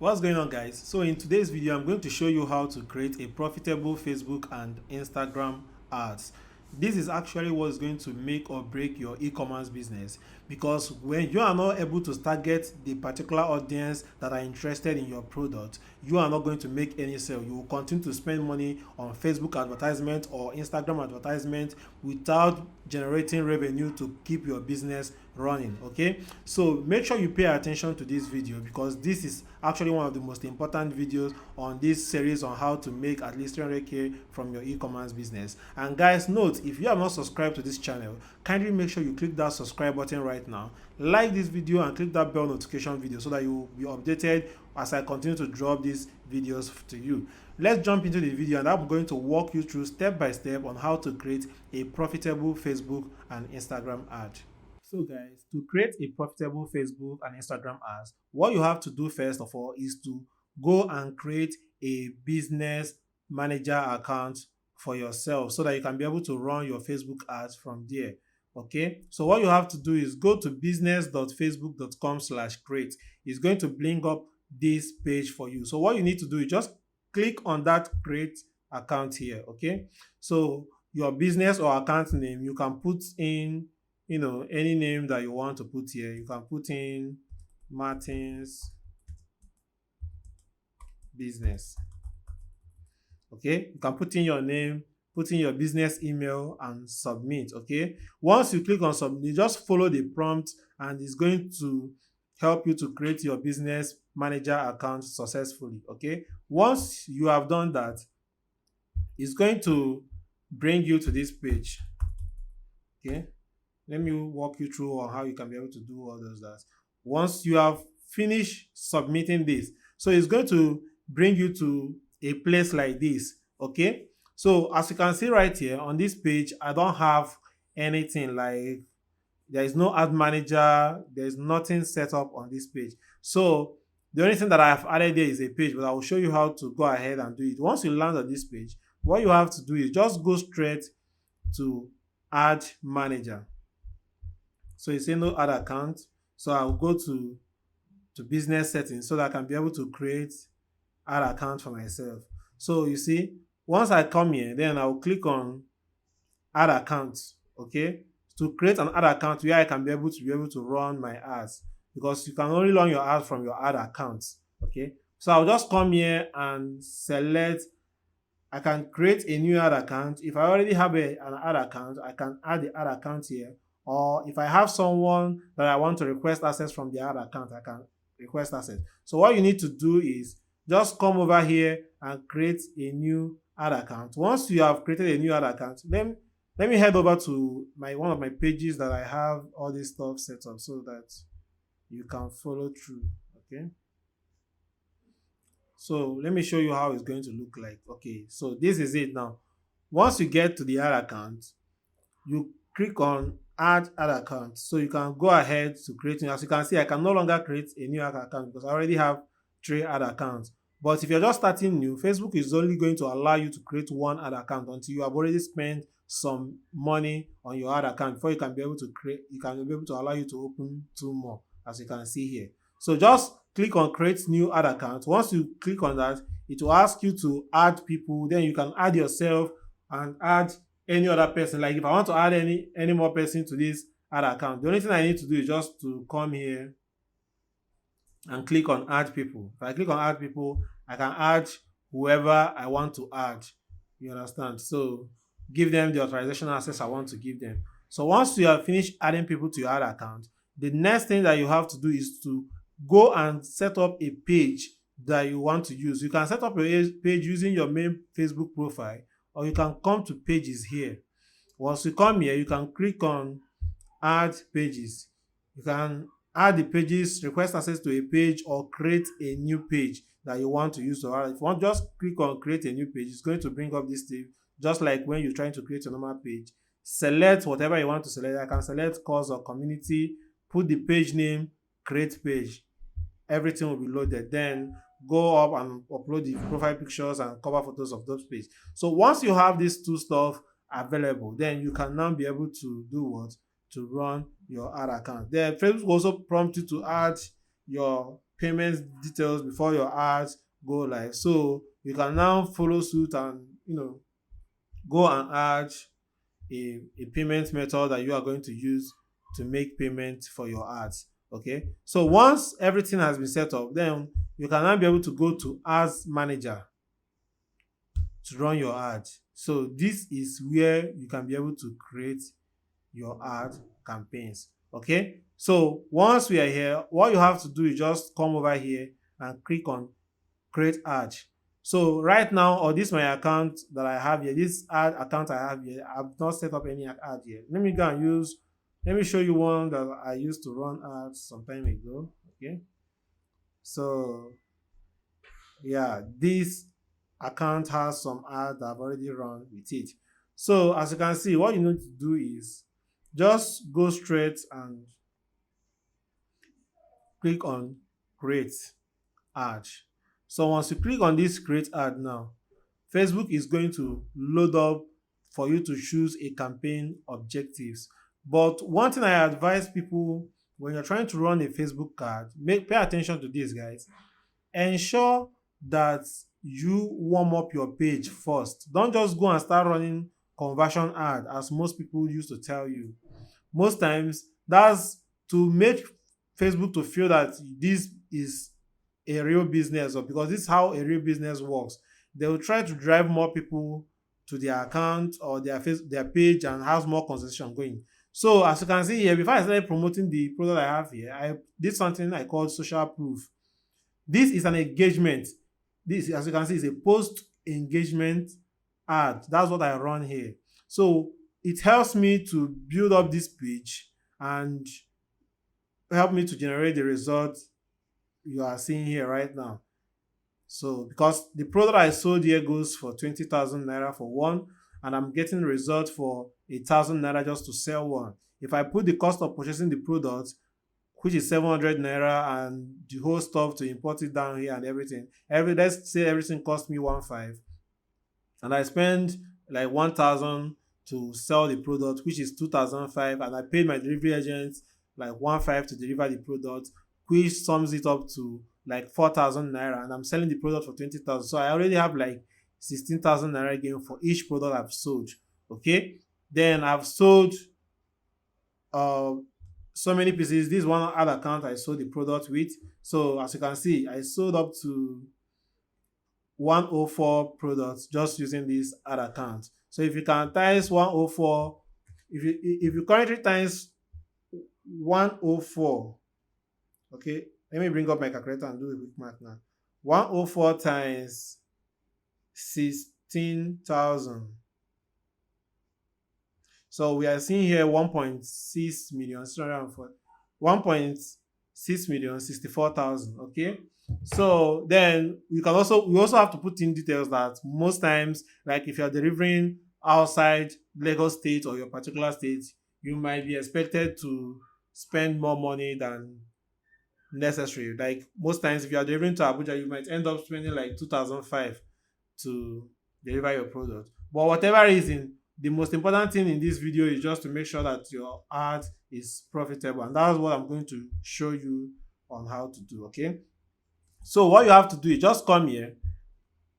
What's going on, guys? So in today's video I'm going to show you how to create a profitable Facebook and Instagram ads. This is actually what's going to make or break your e-commerce business, because when you are not able to target the particular audience that are interested in your product, you are not going to make any sale. You will continue to spend money on Facebook advertisement or Instagram advertisement without generating revenue to keep your business running. Okay, so make sure you pay attention to this video, because this is actually one of the most important videos on this series on how to make at least 300k from your e-commerce business. And guys, note, if you have not subscribed to this channel, kindly make sure you click that subscribe button right now, like this video and click that bell notification video so that you will be updated as I continue to drop these videos to you. Let's jump into the video, and I'm going to walk you through step by step on how to create a profitable Facebook and Instagram ad. So guys, to create a profitable Facebook and Instagram ads, what you have to do first of all is to go and create a business manager account for yourself so that you can be able to run your Facebook ads from there. Okay, so what you have to do is go to business.facebook.com/create. It's going to bring up this page for you. So what you need to do is just click on that create account here. Okay, so your business or account name, you can put in any name that you want to put here. You can put in Martin's business. Okay, you can put in your name, put in your business email and submit. Okay, once you click on submit, just follow the prompt and it's going to help you to create your business manager account successfully. Okay, once you have done that, it's going to bring you to this page. Okay, let me walk you through on how you can be able to do all those that. Once you have finished submitting this, so it's going to bring you to a place like this. Okay, so as you can see right here on this page, I don't have anything, like there is no ad manager, there's nothing set up on this page. So the only thing that I have added there is a page, but I will show you how to go ahead and do it. Once you land on this page, what you have to do is just go straight to ad manager. So you say no ad account. So I'll go to business settings so that I can be able to create ad account for myself. So you see, once I come here, then I'll click on add account. Okay, to create an ad account where I can be able to run my ads, because you can only run your ads from your ad accounts. Okay, so I'll just come here and select. I can create a new ad account. If I already have an ad account, I can add the ad account here. Or if I have someone that I want to request access from the ad account, I can request access. So what you need to do is just come over here and create a new ad account. Once you have created a new ad account, then let me head over to one of my pages that I have all this stuff set up so that you can follow through. Okay, so let me show you how it's going to look like. Okay, so this is it now. Once you get to the ad account, you click on add ad account, so you can go ahead to create. As you can see, I can no longer create a new ad account because I already have 3 ad accounts. But if you're just starting new, Facebook is only going to allow you to create 1 ad account until you have already spent some money on your ad account before you can be able to allow you to open 2 more, as you can see here. So just click on create new ad account. Once you click on that, it will ask you to add people. Then you can add yourself and add any other person. Like if I want to add any more person to this ad account, the only thing I need to do is just to come here and click on add people. If I click on add people, I can add whoever I want to add. You understand? So give them the authorization access I want to give them. So once you have finished adding people to your ad account, the next thing that you have to do is to go and set up a page that you want to use. You can set up a page using your main Facebook profile, or you can come to pages here. Once you come here, you can click on add pages. You can add the pages, request access to a page, or create a new page that you want to use to add. If you want, just click on create a new page. It's going to bring up this thing, just like when you're trying to create a normal page. Select whatever you want to select. I can select cause or community, put the page name, create page. Everything will be loaded. Then go up and upload the profile pictures and cover photos of those pages. So once you have these 2 stuff available, then you can now be able to do what? To run your ad account. Then Facebook will also prompt you to add your payment details before your ads go live. So you can now follow suit and go and add a payment method that you are going to use to make payment for your ads. Okay, so once everything has been set up, then you can now be able to go to ads manager to run your ad. So this is where you can be able to create your ad campaigns. Okay, so once we are here, what you have to do is just come over here and click on create ad. So right now, or this my account that I have here, this ad account I have here, I've not set up any ad yet. Let me show you one that I used to run ads some time ago. Okay, so yeah, this account has some ads that I've already run with it. So as you can see, what you need to do is just go straight and click on create ad. So once you click on this create ad now, Facebook is going to load up for you to choose a campaign objectives. But one thing I advise people when you're trying to run a Facebook ad, pay attention to this, guys. Ensure that you warm up your page first. Don't just go and start running conversion ad as most people used to tell you. Most times that's to make Facebook to feel that this is a real business, or because this is how a real business works. They will try to drive more people to their account or their page and has more conversation going. So as you can see here, before I started promoting the product I have here, I did something I called social proof. This is an engagement. This, as you can see, is a post engagement ad. That's what I run here. So it helps me to build up this page and help me to generate the result you are seeing here right now. So because the product I sold here goes for 20,000 naira for one, and I'm getting results for 1,000 naira just to sell one. If I put the cost of purchasing the product, which is 700 naira, and the whole stuff to import it down here and everything, let's say everything cost me 1,500, and I spend like 1,000 to sell the product, which is 2,500, and I paid my delivery agent like 1,500 to deliver the product, which sums it up to like 4,000 naira, and I'm selling the product for 20,000. So I already have like 16,000 naira gain for each product I've sold. Okay, then I've sold so many pieces. This one ad account I sold the product with. So as you can see, I sold up to 104 products just using this ad account. So if you can times 104, if you currently times 104, okay, let me bring up my calculator and do a quick math now. 104 times 16,000. So we are seeing here 1.6 million, 1.6 million 64,000. Okay. So then we also have to put in details that most times, like if you're delivering outside Lagos state or your particular state, you might be expected to spend more money than necessary. Like most times, if you are delivering to Abuja, you might end up spending like 2,500 to deliver your product. But whatever reason, the most important thing in this video is just to make sure that your ad is profitable, and that's what I'm going to show you on how to do. Okay, so what you have to do is just come here,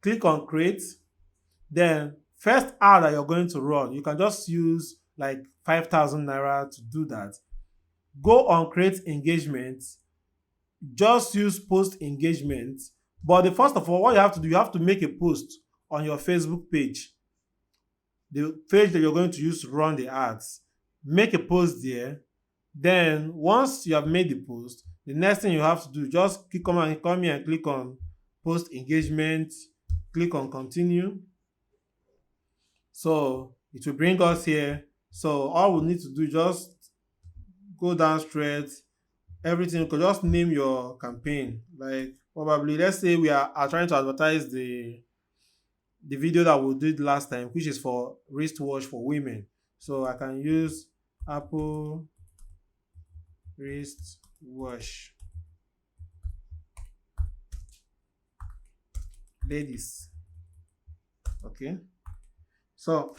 click on create, then first ad that you're going to run, you can just use like 5,000 naira to do that. Go on create engagement, just use post engagement. But first of all, what you have to do, you have to make a post on your Facebook page, the page that you're going to use to run the ads. Make a post there. Then once you have made the post, the next thing you have to do, just come here and click on post engagement, click on continue. So it will bring us here. So all we need to do, just go down straight, everything. You could just name your campaign, like probably, let's say we are trying to advertise the video that we did last time, which is for wristwatch for women. So I can use Apple wristwatch ladies. Okay, so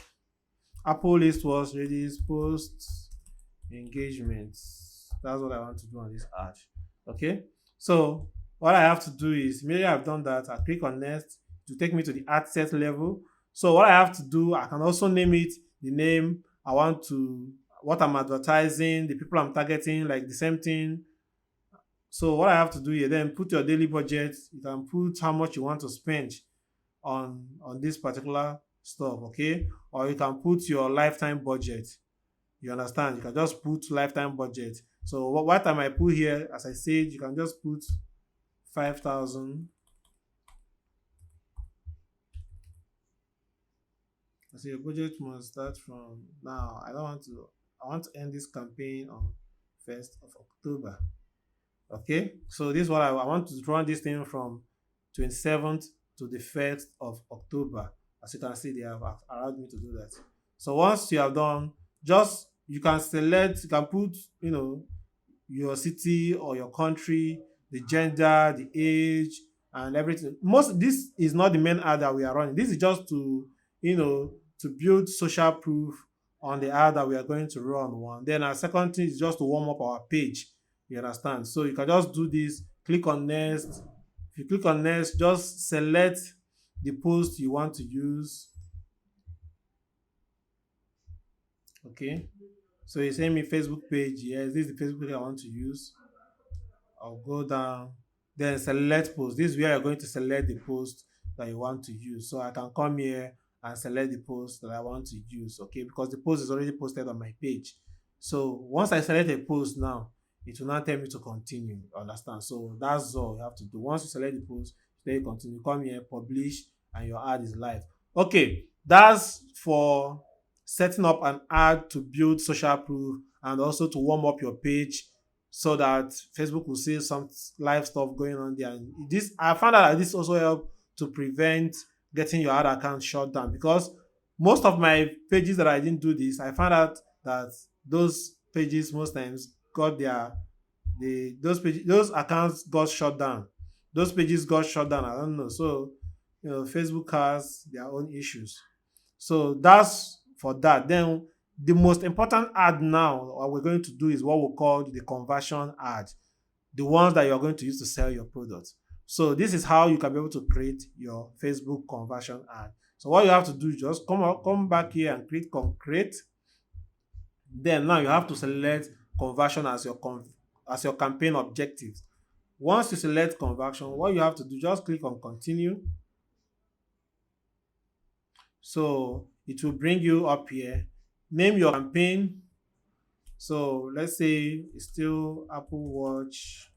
Apple wristwatch ladies post engagements. That's what I want to do on this ad. Okay, so What I have to do is immediately I've done that, I click on next to take me to the ad set level. So what I have to do, I can also name it the name I want to, what I'm advertising, the people I'm targeting, like the same thing. So what I have to do here, then put your daily budget. You can put how much you want to spend on this particular stuff, okay? Or you can put your lifetime budget. You understand? You can just put lifetime budget. So what time I put here, as I said, you can just put 5,000. So your budget must start from now. I don't want to. I want to end this campaign on 1st of October. Okay. So this is what I want to run this thing from 27th to the 1st of October. As you can see, they have allowed me to do that. So once you have done, just you can select. You can put, your city or your country, the gender, the age, and everything. Most this is not the main ad that we are running. This is just to, to build social proof on the ad that we are going to run one. Then our second thing is just to warm up our page. You understand? So you can just do this, click on next. If you click on next, just select the post you want to use. Okay. So you send me Facebook page. Yes, this is the Facebook page I want to use. I'll go down, then select post. This is where you're going to select the post that you want to use. So I can come here and select the post that I want to use, okay? Because the post is already posted on my page. So once I select a post now, it will not tell me to continue. Understand? So that's all you have to do. Once you select the post, then you continue. Come here, publish, and your ad is live. Okay, that's for setting up an ad to build social proof and also to warm up your page so that Facebook will see some live stuff going on there. And this, I found out that this also help to prevent getting your ad account shut down, because most of my pages that I didn't do this, I found out that those pages most times got those accounts got shut down. Those pages got shut down. I don't know. So Facebook has their own issues. So that's for that. Then the most important ad now, what we're going to do is what we call the conversion ad, the ones that you're going to use to sell your product. So this is how you can be able to create your Facebook conversion ad. So what you have to do is just come back here and click on create. Then now you have to select conversion as as your campaign objectives. Once you select conversion, what you have to do, just click on continue. So it will bring you up here. Name your campaign. So let's say it's still Apple Watch.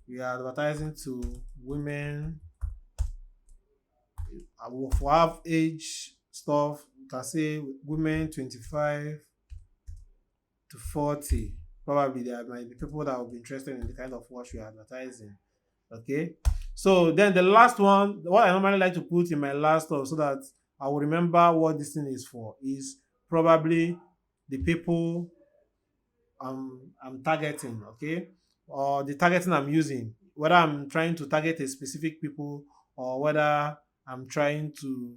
We are advertising to women. I will have age stuff. You can say women 25 to 40. Probably there might be people that will be interested in the kind of watch we are advertising. Okay. So then the last one, what I normally like to put in my last stuff so that I will remember what this thing is for, is probably the people I'm targeting, okay, or the targeting I'm using, whether I'm trying to target a specific people or whether I'm trying to,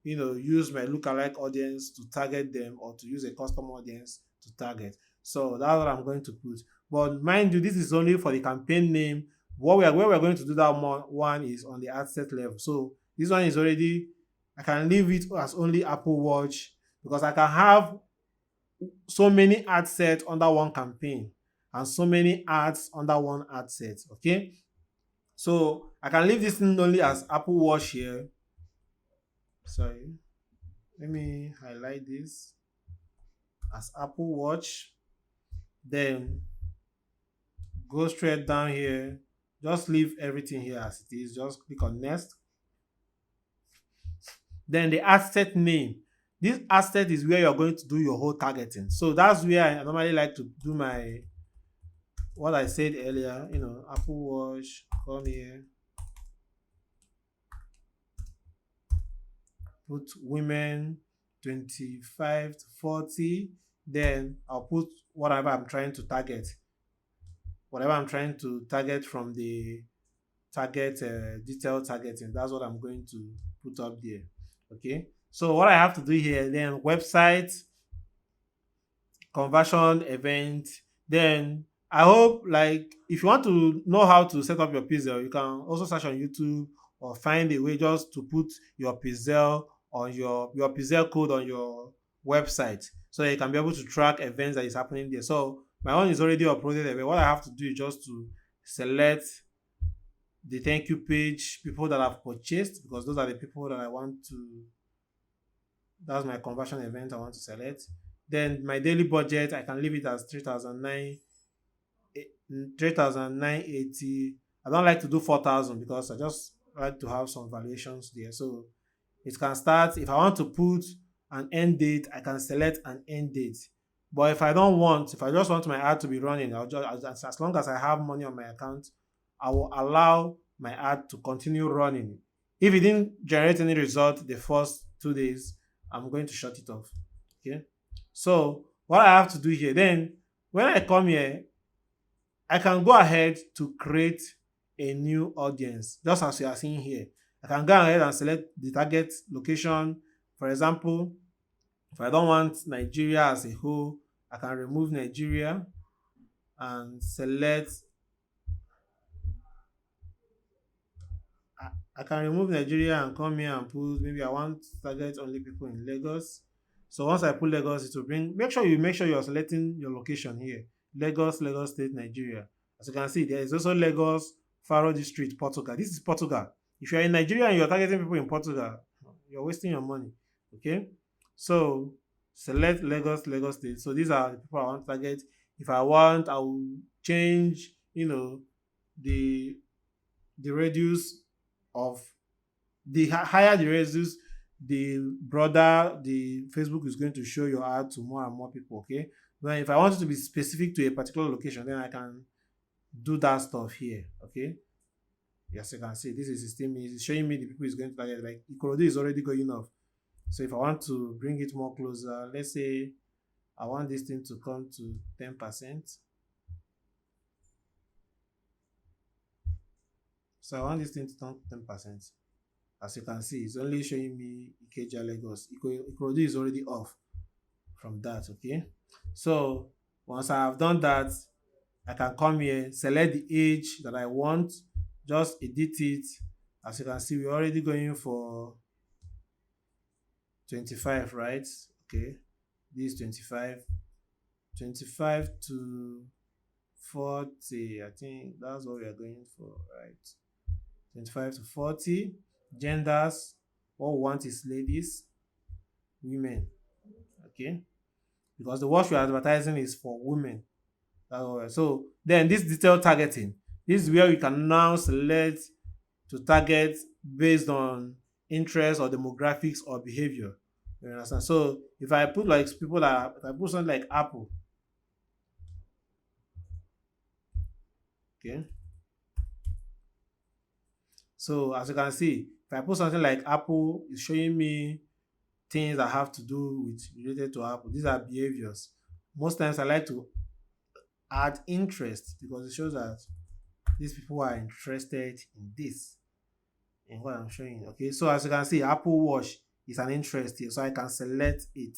use my lookalike audience to target them or to use a custom audience to target. So that's what I'm going to put. But mind you, this is only for the campaign name. Where we're going to do that one is on the ad set level. So this one is already, I can leave it as only Apple Watch, because I can have so many ad sets under one campaign and so many ads under one ad set. Okay, so I can leave this thing only as Apple Watch here. Sorry, let me highlight this as Apple Watch, then go straight down here, just leave everything here as it is, just click on next. Then the asset name, this asset is where you're going to do your whole targeting. So that's where I normally like to do my, what I said earlier, Apple Watch, come here, put women 25 to 40, then I'll put whatever I'm trying to target. Whatever I'm trying to target from the target detailed targeting, that's what I'm going to put up there. Okay. So what I have to do here, then website, conversion event, then I hope, like, if you want to know how to set up your pixel, you can also search on YouTube or find a way just to put your pixel on your pixel code on your website so that you can be able to track events that is happening there. So my own is already uploaded there. What I have to do is just to select the thank you page, people that have purchased, because those are the people that I want to, that's my conversion event I want to select. Then my daily budget, I can leave it as 3,980. I don't like to do 4,000 because I just like to have some variations there. So it can start, if I want to put an end date, I can select an end date. But if I don't want, if I just want my ad to be running, I'll just, as long as I have money on my account, I will allow my ad to continue running. If it didn't generate any result the first 2 days, I'm going to shut it off. Okay. So what I have to do here, then when I come here, I can go ahead to create a new audience, just as you are seeing here. I can go ahead and select the target location. For example, if I don't want Nigeria as a whole, I can remove Nigeria and select, I can remove Nigeria and come here and put, maybe I want target only people in Lagos. So once I put Lagos, it will bring, make sure you're selecting your location here. Lagos, Lagos State, Nigeria. As you can see, there is also Lagos, Faro District, Portugal. This is Portugal. If you're in Nigeria and you're targeting people in Portugal, you're wasting your money. Okay? So select Lagos, Lagos State. So these are the people I want to target. If I want, I will change, the radius of, the higher the radius, the broader the Facebook is going to show your ad to more and more people. Okay. Then if I want it to be specific to a particular location, then I can do that stuff here. Okay. Yes, you can see this is 16 minutes. It's showing me the people is going to target. Like Ikorodu is already going off. So if I want to bring it more closer, let's say I want this thing to come to 10%. So I want this thing to turn 10%. As you can see, it's only showing me Ikeja, Lagos. Ikorodu is already off from that. Okay. So once I have done that, I can come here, select the age that I want, just edit it. As you can see, we're already going for 25, right? Okay. This is 25. 25 to 40. I think that's what we are going for, right? 25 to 40. Genders, what we want is ladies, women. Okay. Because the what we are advertising is for women. So then this detailed targeting, this is where we can now select to target based on interest or demographics or behavior. You understand? So if I put like people that, if I put something like Apple, okay. So as you can see, if I put something like Apple, it's showing me things that have to do with related to Apple. These are behaviors. Most times I like to add interest because it shows that these people are interested in this, in what I'm showing. Okay, so as you can see, Apple Watch is an interest here, so I can select it.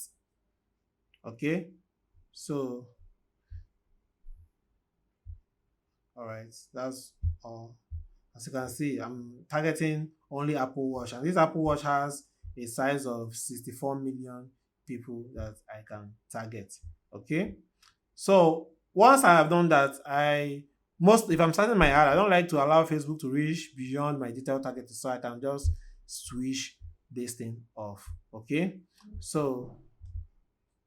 Okay, so all right, that's all. As you can see, I'm targeting only Apple Watch, and this Apple Watch has a size of 64 million people that I can target. Okay, so once I have done that, if I'm starting my ad, I don't like to allow Facebook to reach beyond my detailed targeting, so I can just switch this thing off. Okay, so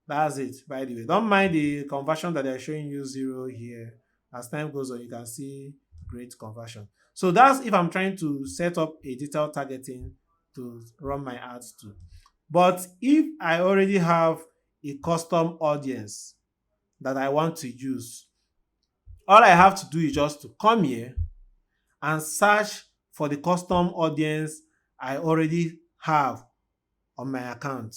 that's it. By the way, don't mind the conversion that they're showing you 0 here. As time goes on, you can see great conversion. So that's if I'm trying to set up a detailed targeting to run my ads to. But if I already have a custom audience that I want to use, all I have to do is just to come here and search for the custom audience I already have on my account.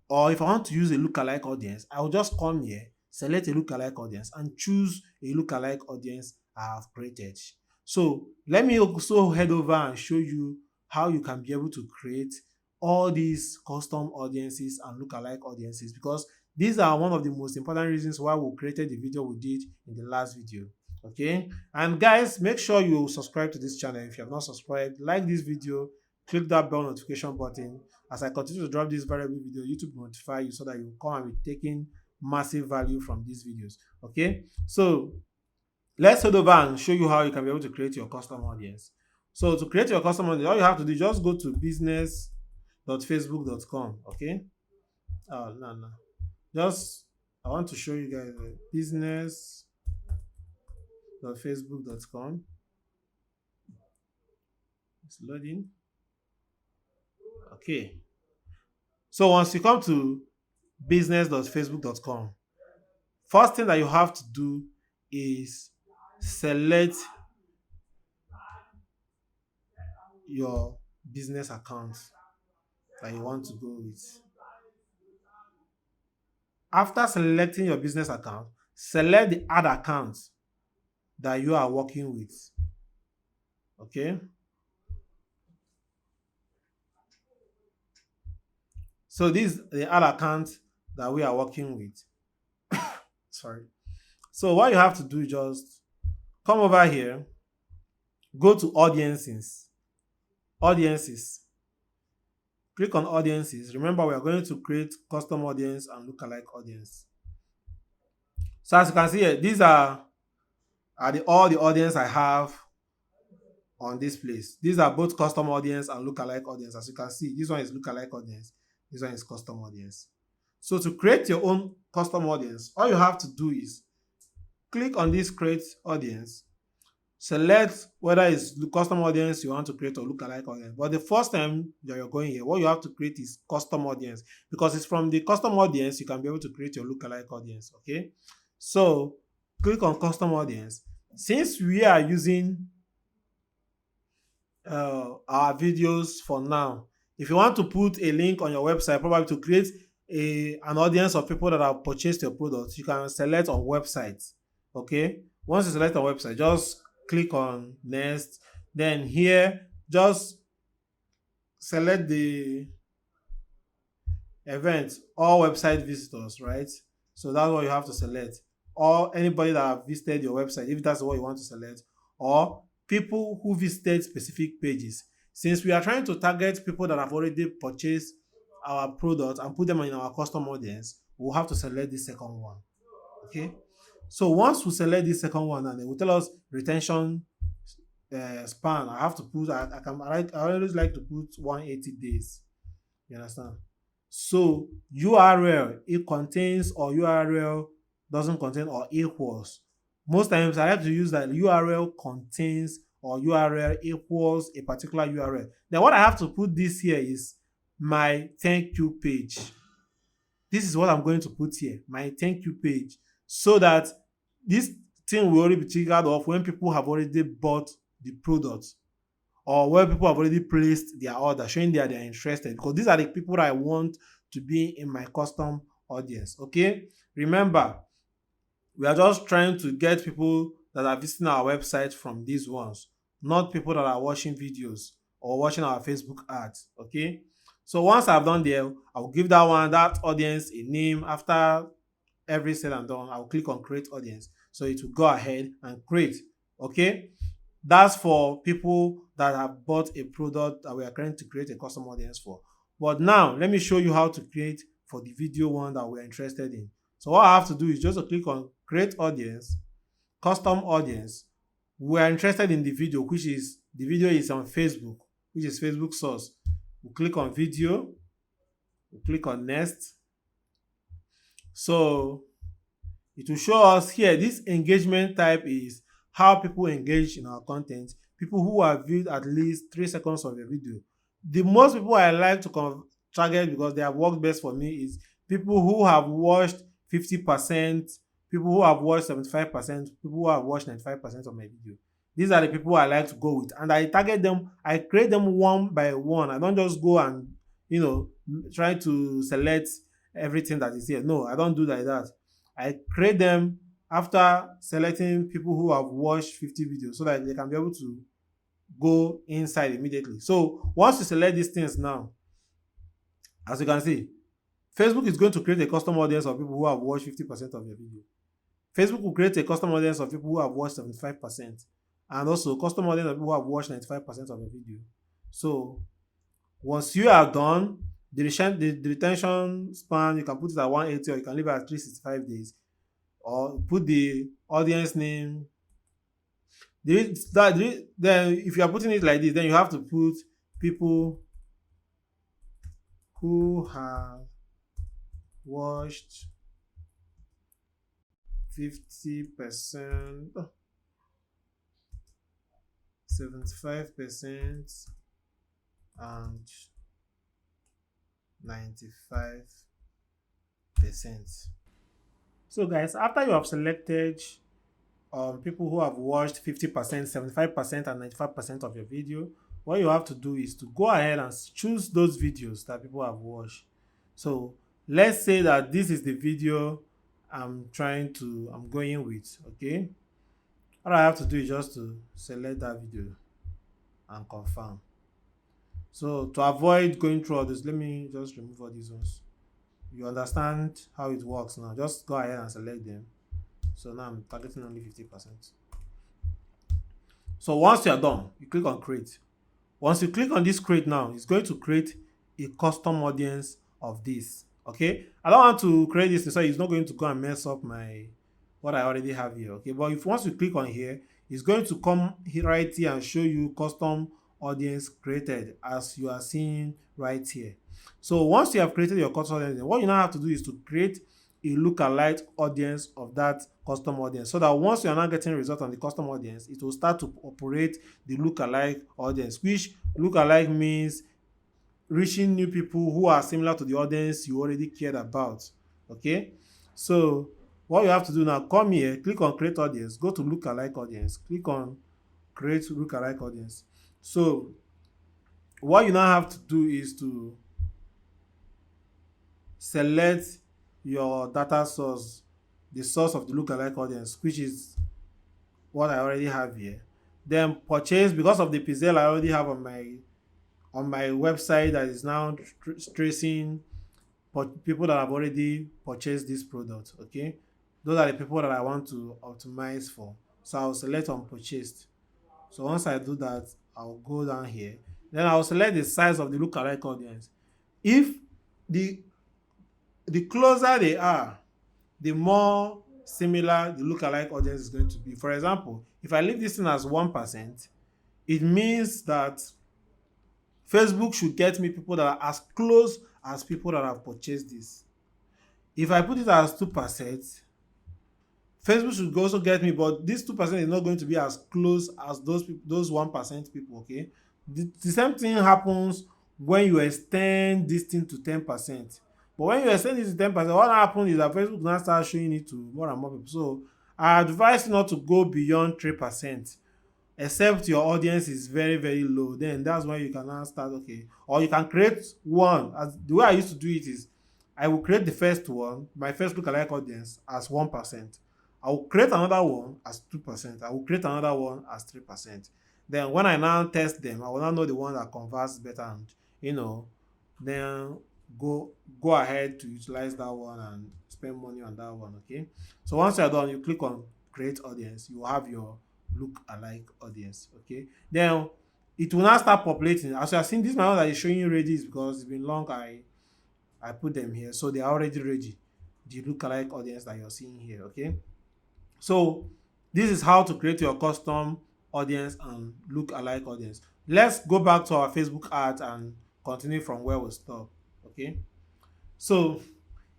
Or if I want to use a lookalike audience, I will just come here, select a lookalike audience, and choose a lookalike audience I have created. So let me also head over and show you how you can be able to create all these custom audiences and lookalike audiences, because These are one of the most important reasons why we created the video we did in the last video. Okay, and guys, make sure you subscribe to this channel if you have not subscribed. Like this video, click that bell notification button. As I continue to drop this valuable video, YouTube will notify you so that you come and be taking massive value from these videos. Okay, so let's head over and show you how you can be able to create your custom audience. So to create your custom audience, all you have to do is just go to business.facebook.com. Okay, no, just I want to show you guys business.facebook.com. It's loading. Okay, so once you come to business.facebook.com, first thing that you have to do is select your business account that you want to go with. After selecting your business account, select the ad account that you are working with. Okay, so this is the ad account that we are working with. Sorry. So what you have to do is just come over here, go to audiences, click on audiences. Remember, we are going to create custom audience and lookalike audience. So as you can see here, these are all the audience I have on this place. These are both custom audience and lookalike audience. As you can see, this one is lookalike audience, this one is custom audience. So to create your own custom audience, all you have to do is click on this create audience, select whether it's the custom audience you want to create or lookalike audience. But the first time that you're going here, what you have to create is custom audience, because it's from the custom audience you can be able to create your lookalike audience. Okay, so click on custom audience. Since we are using our videos for now, if you want to put a link on your website, probably to create an audience of people that have purchased your product, you can select on website. Okay, once you select a website, just click on next. Then here, just select the event, all website visitors, right? So that's what you have to select, or anybody that have visited your website, if that's what you want to select, or people who visited specific pages. Since we are trying to target people that have already purchased our product and put them in our custom audience, we'll have to select the second one. Okay, so once we select this second one, and it will tell us retention span. I have to put, I always like to put 180 days. You understand? So URL, it contains, or URL doesn't contain, or equals. Most times I like to use that URL contains or URL equals a particular URL. Then what I have to put this here is my thank you page. This is what I'm going to put here, my thank you page, so that this thing will already be triggered off when people have already bought the product, or when people have already placed their order, showing that they're interested, because these are the people that I want to be in my custom audience. Okay, remember, we are just trying to get people that are visiting our website from these ones, not people that are watching videos or watching our Facebook ads. Okay, so once I've done there, I'll give that audience a name. After every said and done, I'll click on create audience, so it will go ahead and create. Okay, that's for people that have bought a product that we are trying to create a custom audience for. But now let me show you how to create for the video one that we're interested in. So what I have to do is just to click on create audience, custom audience. We're interested in the video, which is the video is on Facebook, which is Facebook source. We'll click on video, we'll click on next. So it will show us here, this engagement type is how people engage in our content. People who have viewed at least 3 seconds of a video. The most people I like to target, because they have worked best for me, is people who have watched 50%, people who have watched 75%, people who have watched 95% of my video. These are the people I like to go with, and I target them. I create them one by one. I don't just go and try to select everything that is here. No, I don't do like that. I create them after selecting people who have watched 50 videos, so that they can be able to go inside immediately. So once you select these things now, as you can see, Facebook is going to create a custom audience of people who have watched 50% of your video. Facebook will create a custom audience of people who have watched 75%, and also custom audience of people who have watched 95% of your video. So once you are done, the retention span, you can put it at 180 or you can leave it at 365 days, or put the audience name. Then if you are putting it like this, then you have to put people who have watched 50%, 75%, and 95%. So guys, after you have selected people who have watched 50%, 75%, and 95% of your video, what you have to do is to go ahead and choose those videos that people have watched. So let's say that this is the video I'm going with, okay? All I have to do is just to select that video and confirm. So to avoid going through all this, let me just remove all these ones. You understand how it works now. Just go ahead and select them. So now I'm targeting only 50%. So once you're done, you click on create. Once you click on this create now, it's going to create a custom audience of this. Okay, I don't want to create this so it's not going to go and mess up my what I already have here. Okay, but if once you click on here, it's going to come here right here and show you custom audience created as you are seeing right here. So once you have created your custom audience, what you now have to do is to create a lookalike audience of that custom audience, so that once you are not getting result on the custom audience, it will start to operate the lookalike audience, which lookalike means reaching new people who are similar to the audience you already cared about. Okay, so what you have to do now, come here, click on create audience, go to lookalike audience, click on create lookalike audience. So what you now have to do is to select your data source, the source of the lookalike audience, which is what I already have here. Then purchase, because of the pixel I already have on my website that is now tracing people that have already purchased this product. Okay, those are the people that I want to optimize for. So I'll select on purchased. So once I do that, I'll go down here. Then I'll select the size of the lookalike audience. If the closer they are, the more similar the lookalike audience is going to be. For example, if I leave this thing as 1%, it means that Facebook should get me people that are as close as people that have purchased this. If I put it as 2%, Facebook should also get me, but this 2% is not going to be as close as those 1% people. Okay, the same thing happens when you extend this thing to 10%. But when you extend it to 10%, what happens is that Facebook now start showing it to more and more people. So I advise you not to go beyond 3%, except your audience is very, very low. Then that's when you can now start. Okay, or you can create one. As the way I used to do it is, I will create the first one, my first lookalike audience, as 1%. I will create another one as 2%. I will create another one as 3%. Then when I now test them, I will now know the one that converts better, and then go ahead to utilize that one and spend money on that one. Okay, so once you're done, you click on create audience. You will have your look-alike audience. Okay, then it will now start populating. As you are seeing, this my one that is showing you ready is because it's been long. I put them here, so they are already ready. The look-alike audience that you're seeing here. Okay, so this is how to create your custom audience and look-alike audience. Let's go back to our Facebook ads and continue from where we stop. Okay, so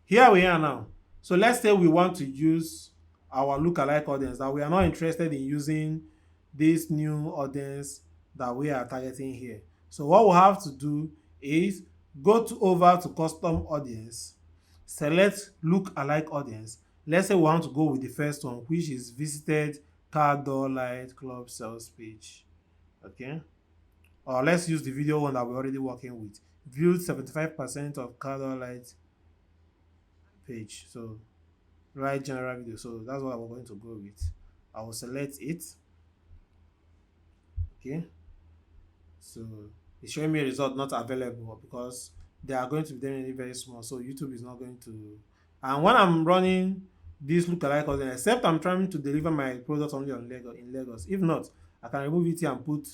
here we are now. So let's say we want to use our lookalike audience, that we are not interested in using this new audience that we are targeting here. So what we'll have to do is go over to custom audience, select lookalike audience. Let's say we want to go with the first one, which is visited car door light club sales page. Okay, or let's use the video one that we're already working with. Viewed 75% of car door light page. So right general video. So that's what we're going to go with. I will select it. Okay, so it's showing me a result not available because they are going to be very, very small. So YouTube is not going to. And when I'm running this lookalike audience, except I'm trying to deliver my product only on Lagos in Lagos. If not, I can remove it here and put,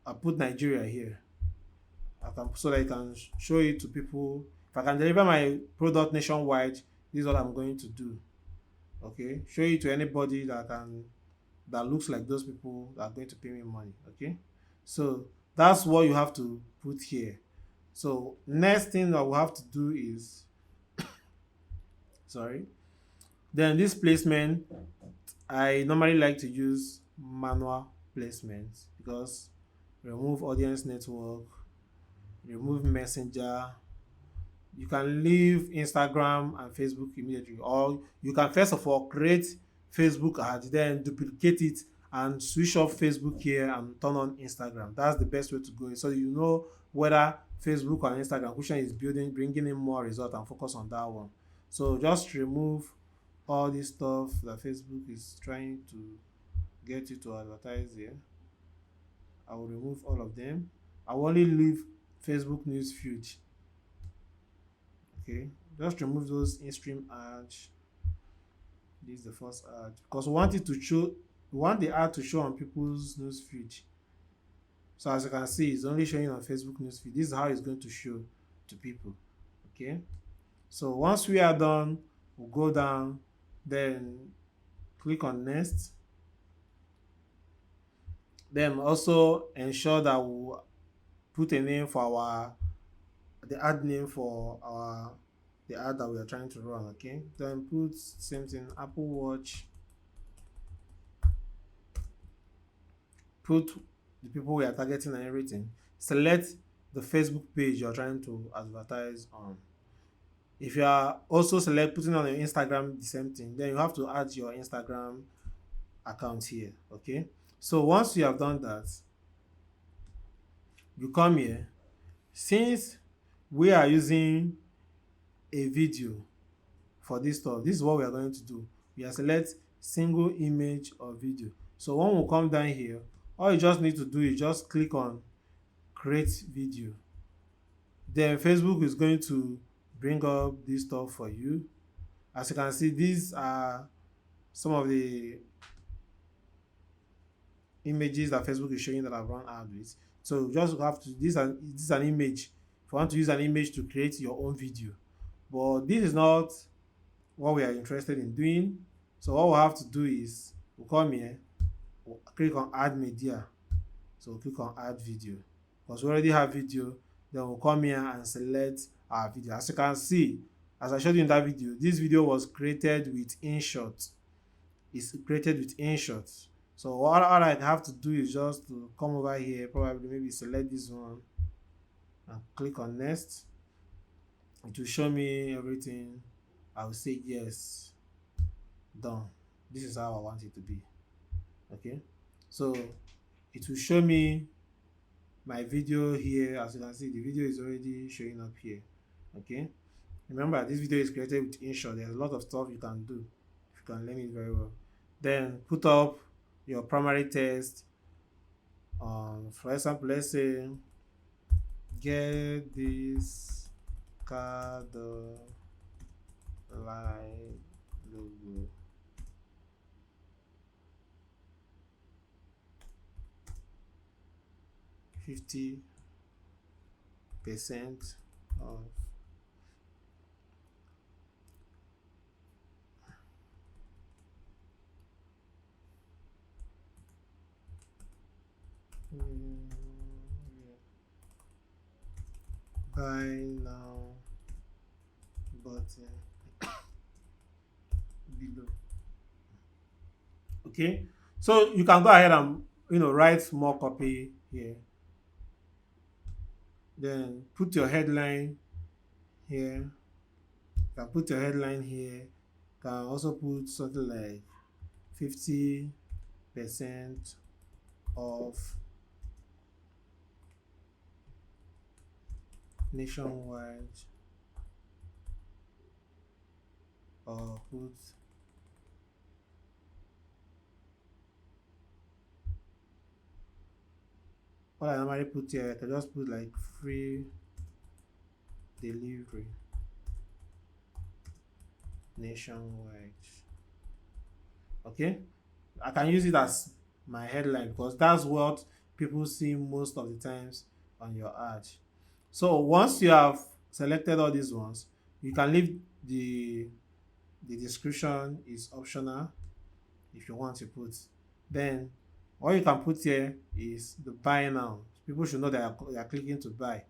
I put Nigeria here. I can so that I can show it to people. If I can deliver my product nationwide, this is what I'm going to do. Okay, show it to anybody that looks like those people that are going to pay me money. Okay, so that's what you have to put here. So next thing that we have to do is, sorry, then this placement, I normally like to use manual placements because remove audience network, remove messenger. You can leave Instagram and Facebook immediately, or you can first of all create Facebook ad, then duplicate it and switch off Facebook here and turn on Instagram. That's the best way to go, so you know whether Facebook and Instagram, which one is bringing in more result, and focus on that one. So just remove all this stuff that Facebook is trying to get you to advertise here. I will remove all of them. I will only leave Facebook news feed. Okay, just remove those in-stream ads. This is the first ad because we want it to show, we want the ad to show on people's news feed. So as you can see, it's only showing on Facebook news feed. This is how it's going to show to people. Okay, so once we are done, we'll go down, then click on next. Then also ensure that we put a name for the ad name for the ad that we are trying to run. Okay, then put same thing, Apple Watch. Put the people we are targeting and everything. Select the Facebook page you're trying to advertise on. If you are also putting on your Instagram, the same thing, then you have to add your Instagram account here. Okay, so once you have done that, you come here. Since we are using a video for this stuff, this is what we are going to do. We are select single image or video. So when we come down here, all you just need to do is just click on create video. Then Facebook is going to bring up this stuff for you. As you can see, these are some of the images that Facebook is showing that I've run ad with. So you just have to, this is an image. If you want to use an image to create your own video, but this is not what we are interested in doing. So what we have to do is we'll come here, we'll click on add media. So we'll click on add video because we already have video. Then we'll come here and select our video. As you can see, as I showed you in that video, this video was created with InShot. It's created with InShot. So all I have to do is just to come over here, probably maybe select this one and click on next. It will show me everything. I will say yes, done. This is how I want it to be. Okay, so it will show me my video here. As you can see, the video is already showing up here. Okay, remember this video is created with InShot. There's a lot of stuff you can do if you can learn it very well. Then put up your primary text. For example, let's say get this card line logo. %50 of buy now button below. Okay, so you can go ahead and write more copy here. Then put your headline here. You can put your headline here. You can also put something like 50% off nationwide, or put what I normally put here. I can just put like free delivery nationwide. Okay, I can use it as my headline because that's what people see most of the times on your ad. So once you have selected all these ones, you can leave the description is optional if you want to put. Then all you can put here is the buy now. People should know that they are clicking to buy.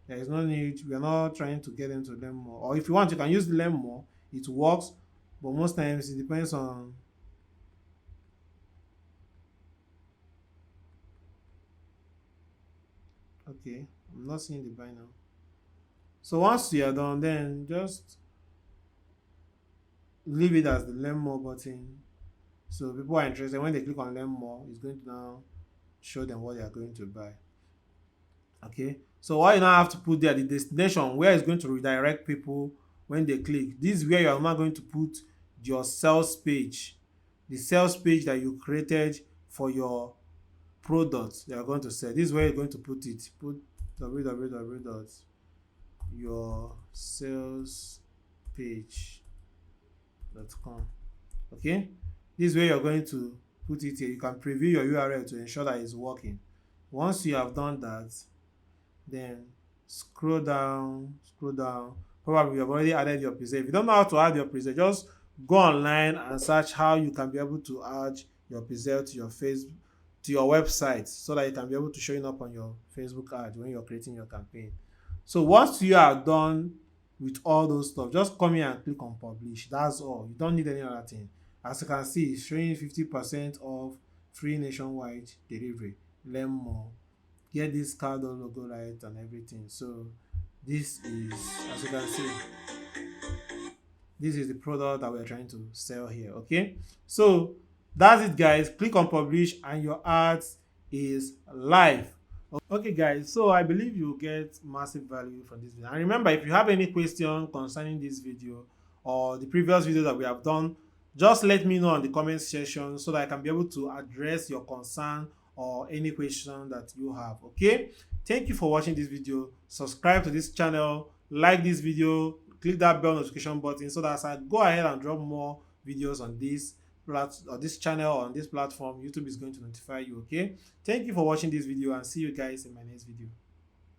There is no need, we are not trying to get them to learn more. Or if you want, you can use the learn more. It works, but most times it depends on. Okay, I'm not seeing the buy now. So once you are done, then just leave it as the learn more button. So people are interested. When they click on learn more, it's going to now show them what they are going to buy. Okay, so what you now have to put there, the destination where it's going to redirect people when they click. This is where you are now going to put your sales page, the sales page that you created for your product you are going to sell. This is where you're going to put it. Put www.yoursalespage.com. Okay, this is where you're going to put it here. You can preview your URL to ensure that it's working. Once you have done that, then scroll down. Probably you have already added your preset. If you don't know how to add your preset, just go online and search how you can be able to add your preset to your website so that you can be able to show it up on your Facebook ad when you're creating your campaign. So once you are done with all those stuff, just come here and click on publish. That's all. You don't need any other thing. As you can see, it's showing 50% off free nationwide delivery. Learn more. Get this card logo right and everything. So this is, as you can see, this is the product that we're trying to sell here. Okay, so that's it, guys. Click on publish and your ads is live. Okay, guys, so I believe you get massive value from this video. And remember, if you have any question concerning this video or the previous video that we have done, just let me know in the comment section so that I can be able to address your concern or any question that you have. Okay, thank you for watching this video. Subscribe to this channel, like this video, click that bell notification button so that as I go ahead and drop more videos on this channel or on this platform, YouTube is going to notify you. Okay, thank you for watching this video and see you guys in my next video.